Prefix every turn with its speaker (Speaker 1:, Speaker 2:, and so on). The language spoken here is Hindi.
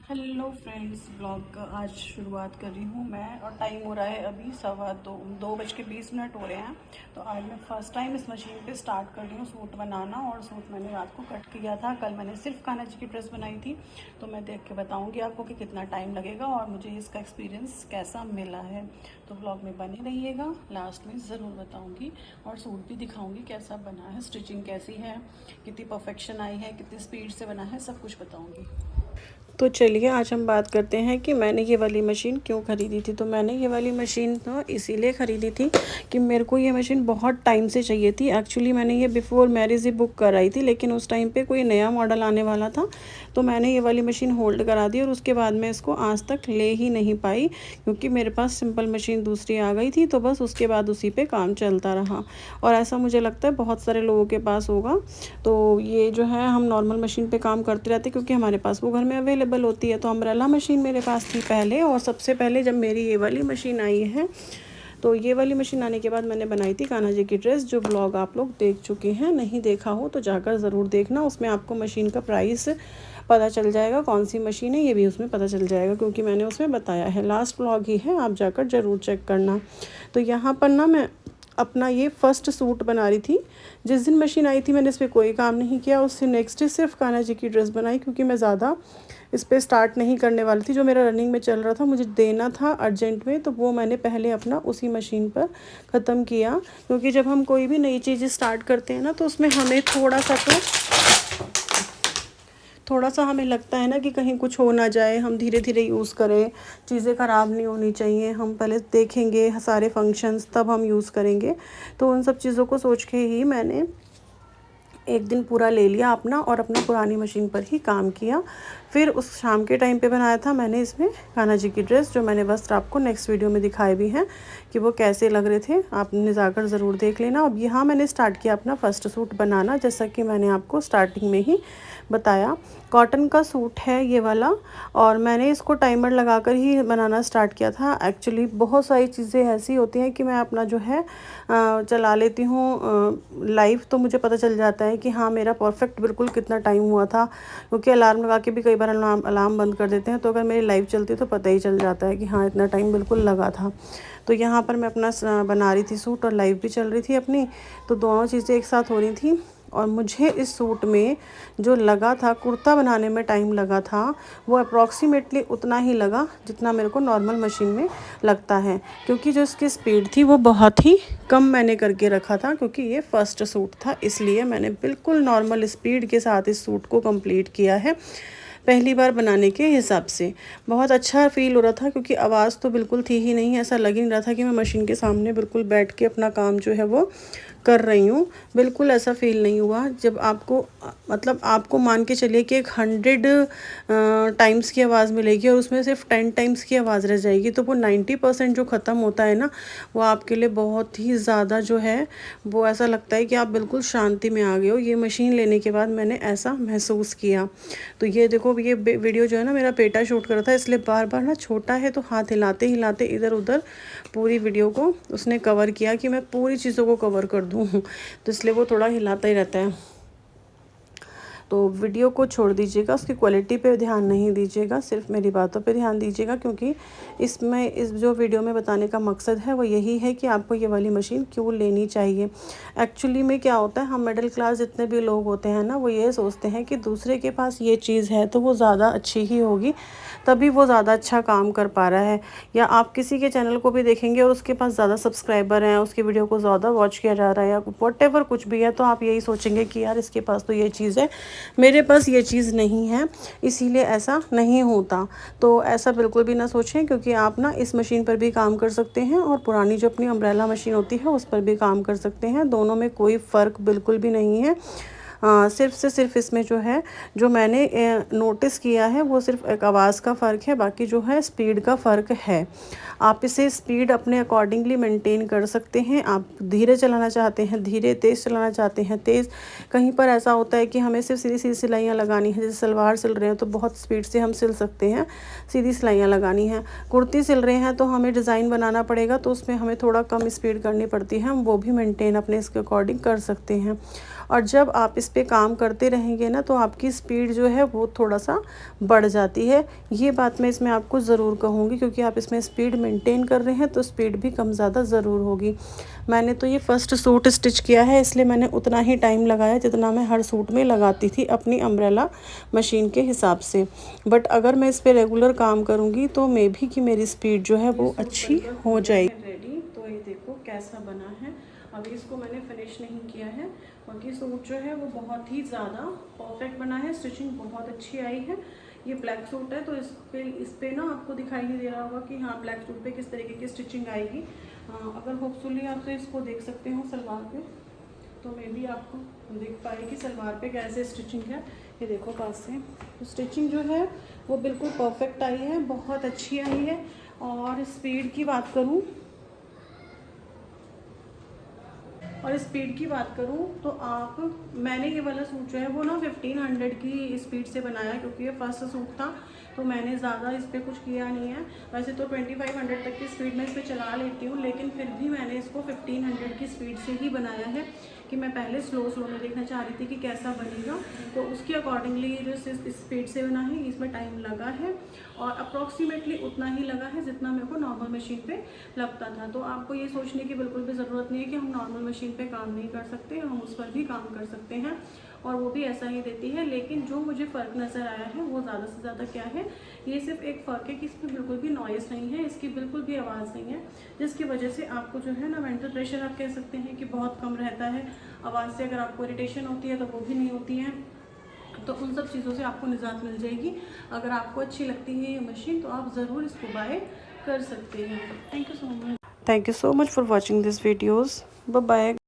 Speaker 1: हेलो फ्रेंड्स, ब्लॉग का आज शुरुआत कर रही हूँ मैं। और टाइम हो रहा है अभी 2:20 हो रहे हैं। तो आज मैं फ़र्स्ट टाइम इस मशीन पे स्टार्ट कर रही हूँ सूट बनाना। और सूट मैंने रात को कट किया था, कल मैंने सिर्फ कान्हा जी की ड्रेस बनाई थी। तो मैं देख के बताऊँगी आपको कि कितना टाइम लगेगा और मुझे इसका एक्सपीरियंस कैसा मिला है। तो ब्लॉग में बने रहिएगा, लास्ट में ज़रूर बताऊँगी और सूट भी दिखाऊँगी कैसा बना है, स्टिचिंग कैसी है, कितनी परफेक्शन आई है, कितनी स्पीड से बना है, सब कुछ बताऊँगी। तो चलिए आज हम बात करते हैं कि मैंने ये वाली मशीन क्यों ख़रीदी थी। तो मैंने ये वाली मशीन तो इसीलिए ख़रीदी थी कि मेरे को ये मशीन बहुत टाइम से चाहिए थी। एक्चुअली मैंने ये बिफ़ोर मैरिज ही बुक कराई थी, लेकिन उस टाइम पे कोई नया मॉडल आने वाला था तो मैंने ये वाली मशीन होल्ड करा दी और उसके बाद मैं इसको आज तक ले ही नहीं पाई, क्योंकि मेरे पास सिंपल मशीन दूसरी आ गई थी। तो बस उसके बाद उसी पे काम चलता रहा और ऐसा मुझे लगता है बहुत सारे लोगों के पास होगा। तो ये जो है हम नॉर्मल मशीन पे काम करते रहते क्योंकि हमारे पास वो घर में अवेलेबल होती है। तो अम्ब्रेला मशीन मेरे पास थी पहले, और सबसे पहले जब मेरी ये वाली मशीन आई है तो ये वाली मशीन आने के बाद मैंने बनाई थी कान्हा जी की ड्रेस, जो ब्लॉग आप लोग देख चुके हैं। नहीं देखा हो तो जाकर ज़रूर देखना, उसमें आपको मशीन का प्राइस पता चल जाएगा, कौन सी मशीन है ये भी उसमें पता चल जाएगा, क्योंकि मैंने उसमें बताया है। लास्ट ब्लॉग ही है, आप जाकर ज़रूर चेक करना। तो यहाँ पर ना मैं अपना ये फ़र्स्ट सूट बना रही थी। जिस दिन मशीन आई थी मैंने इस पर कोई काम नहीं किया, उससे नेक्स्ट डे सिर्फ कान्हा जी की ड्रेस बनाई, क्योंकि मैं ज़्यादा इस पर स्टार्ट नहीं करने वाली थी। जो मेरा रनिंग में चल रहा था, मुझे देना था अर्जेंट में, तो वो मैंने पहले अपना उसी मशीन पर ख़त्म किया। क्योंकि जब हम कोई भी नई चीज़ स्टार्ट करते हैं ना, तो उसमें हमें थोड़ा सा हमें लगता है ना कि कहीं कुछ हो ना जाए, हम धीरे धीरे यूज़ करें, चीज़ें ख़राब नहीं होनी चाहिए, हम पहले देखेंगे सारे फंक्शंस तब हम यूज़ करेंगे। तो उन सब चीज़ों को सोच के ही मैंने एक दिन पूरा ले लिया अपना और अपनी पुरानी मशीन पर ही काम किया। फिर उस शाम के टाइम पे बनाया था मैंने इसमें कान्हा जी की ड्रेस, जो मैंने वस्त्र आपको नेक्स्ट वीडियो में दिखाए भी हैं कि वो कैसे लग रहे थे, आपने जाकर ज़रूर देख लेना। अब यहाँ मैंने स्टार्ट किया अपना फ़र्स्ट सूट बनाना, जैसा कि मैंने आपको स्टार्टिंग में ही बताया। कॉटन का सूट है ये वाला, और मैंने इसको टाइमर लगाकर ही बनाना स्टार्ट किया था। एक्चुअली बहुत सारी चीज़ें ऐसी होती हैं कि मैं अपना जो है चला लेती हूँ लाइव, तो मुझे पता चल जाता है कि हाँ मेरा परफेक्ट बिल्कुल कितना टाइम हुआ था, क्योंकि अलार्म लगा के भी कई बार अलार्म बंद कर देते हैं। तो अगर मेरी लाइव चलती है तो पता ही चल जाता है कि हाँ इतना टाइम बिल्कुल लगा था। तो यहाँ पर मैं अपना बना रही थी सूट और लाइव भी चल रही थी अपनी, तो दोनों चीज़ें एक साथ हो रही थी। और मुझे इस सूट में जो लगा था, कुर्ता बनाने में टाइम लगा था, वो अप्रॉक्सीमेटली उतना ही लगा जितना मेरे को नॉर्मल मशीन में लगता है, क्योंकि जो इसकी स्पीड थी वो बहुत ही कम मैंने करके रखा था, क्योंकि ये फ़र्स्ट सूट था, इसलिए मैंने बिल्कुल नॉर्मल स्पीड के साथ इस सूट को कंप्लीट किया है। पहली बार बनाने के हिसाब से बहुत अच्छा फ़ील हो रहा था, क्योंकि आवाज़ तो बिल्कुल थी ही नहीं, ऐसा लग ही नहीं रहा था कि मैं मशीन के सामने बिल्कुल बैठ के अपना काम जो है वो कर रही हूँ। बिल्कुल ऐसा फ़ील नहीं हुआ। जब आपको मतलब आपको मान के चलिए कि 100 टाइम्स की आवाज़ मिलेगी और उसमें सिर्फ 10 टाइम्स की आवाज़ रह जाएगी, तो वो 90% जो ख़त्म होता है ना, वो आपके लिए बहुत ही ज़्यादा जो है वो ऐसा लगता है कि आप बिल्कुल शांति में आ गए हो। ये मशीन लेने के बाद मैंने ऐसा महसूस किया। तो ये देखो, ये वीडियो जो है ना मेरा बेटा शूट कर रहा था, इसलिए बार बार ना, छोटा है तो हाथ हिलाते हिलाते इधर उधर पूरी वीडियो को उसने कवर किया कि मैं पूरी चीज़ों को कवर कर दूँ, तो इसलिए वो थोड़ा हिलाता ही रहता है। तो वीडियो को छोड़ दीजिएगा, उसकी क्वालिटी पे ध्यान नहीं दीजिएगा, सिर्फ मेरी बातों पे ध्यान दीजिएगा, क्योंकि इस जो वीडियो में बताने का मकसद है वो यही है कि आपको ये वाली मशीन क्यों लेनी चाहिए। एक्चुअली में क्या होता है, हम मिडिल क्लास जितने भी लोग होते हैं ना, वो ये सोचते हैं कि दूसरे के पास ये चीज़ है तो वो ज़्यादा अच्छी ही होगी, तभी वो ज़्यादा अच्छा काम कर पा रहा है। या आप किसी के चैनल को भी देखेंगे और उसके पास ज़्यादा सब्सक्राइबर हैं, उसकी वीडियो को ज़्यादा वॉच किया जा रहा है, या व्हाटएवर कुछ भी है, तो आप यही सोचेंगे कि यार इसके पास तो ये चीज़ है, मेरे पास ये चीज़ नहीं है, इसीलिए ऐसा नहीं होता। तो ऐसा बिल्कुल भी ना सोचें, क्योंकि आप ना इस मशीन पर भी काम कर सकते हैं और पुरानी जो अपनी अम्ब्रेला मशीन होती है उस पर भी काम कर सकते हैं। दोनों में कोई फ़र्क बिल्कुल भी नहीं है। सिर्फ से सिर्फ इसमें जो है, जो मैंने नोटिस किया है, वो सिर्फ एक आवाज़ का फ़र्क है, बाकी जो है स्पीड का फ़र्क है। आप इसे स्पीड अपने अकॉर्डिंगली मेंटेन कर सकते हैं। आप धीरे चलाना चाहते हैं धीरे, तेज़ चलाना चाहते हैं तेज़। कहीं पर ऐसा होता है कि हमें सिर्फ सीधी सीधी सिलाइयाँ लगानी है, जैसे सलवार सिल रहे हैं तो बहुत स्पीड से हम सिल सकते हैं, सीधी सिलाइयाँ लगानी है। कुर्ती सिल रहे हैं तो हमें डिज़ाइन बनाना पड़ेगा, तो उसमें हमें थोड़ा कम स्पीड करनी पड़ती है, हम वो भी मेंटेन अपने इसके अकॉर्डिंग कर सकते हैं। और जब आप इस पे काम करते रहेंगे ना तो आपकी स्पीड जो है वो थोड़ा सा बढ़ जाती है। ये बात मैं इसमें आपको ज़रूर कहूँगी, क्योंकि आप इसमें स्पीड मेंटेन कर रहे हैं तो स्पीड भी कम ज़्यादा ज़रूर होगी। मैंने तो ये फ़र्स्ट सूट स्टिच किया है, इसलिए मैंने उतना ही टाइम लगाया जितना मैं हर सूट में लगाती थी अपनी अम्ब्रेला मशीन के हिसाब से। बट अगर मैं इस पर रेगुलर काम करूँगी तो मे भी कि मेरी स्पीड जो है वो अच्छी हो जाएगी। रेडी, तो ये देखो कैसा बना है। अभी इसको मैंने फिनिश नहीं किया है, बाकी सूट जो है वो बहुत ही ज़्यादा परफेक्ट बना है, स्टिचिंग बहुत अच्छी आई है। ये ब्लैक सूट है तो इस पे ना आपको दिखाई नहीं दे रहा होगा कि हाँ ब्लैक सूट पे किस तरीके की स्टिचिंग आएगी। अगर होपफुली आप तो इसको देख सकते हो सलवार पे, तो मे भी आपको दिख पाए कि सलवार पे कैसे स्टिचिंग है। ये देखो पास से, तो स्टिचिंग जो है वो बिल्कुल परफेक्ट आई है, बहुत अच्छी आई है। और स्पीड की बात करूँ तो आप, मैंने ये वाला सूट जो है वो ना 1500 की स्पीड से बनाया, क्योंकि ये फर्स्ट सूट था तो मैंने ज़्यादा इस पर कुछ किया नहीं है। वैसे तो 2500 तक की स्पीड में इस पर चला लेती हूँ, लेकिन फिर भी मैंने इसको 1500 की स्पीड से ही बनाया है कि मैं पहले स्लो में देखना चाह रही थी कि कैसा बनेगा। तो उसके अकॉर्डिंगली जो स्पीड से बना है, इसमें टाइम लगा है और अप्रॉक्सीमेटली उतना ही लगा है जितना मेरे को नॉर्मल मशीन पे लगता था। तो आपको ये सोचने की बिल्कुल भी ज़रूरत नहीं है कि हम नॉर्मल मशीन पे काम नहीं कर सकते, हम उस पर भी काम कर सकते हैं और वो भी ऐसा ही देती है। लेकिन जो मुझे फ़र्क नज़र आया है वो ज़्यादा से ज़्यादा क्या है, ये सिर्फ एक फ़र्क है कि इसमें बिल्कुल भी नॉइज़ नहीं है, इसकी बिल्कुल भी आवाज़ नहीं है, जिसकी वजह से आपको जो है ना मेंटल प्रेशर आप कह सकते हैं कि बहुत कम रहता है। आवाज़ से अगर आपको इरिटेशन होती है तो वो भी नहीं होती है। तो उन सब चीज़ों से आपको निजात मिल जाएगी। अगर आपको अच्छी लगती है ये मशीन तो आप ज़रूर इसको बाय कर सकते हैं। Thank you so much for watching this videos. Bye bye.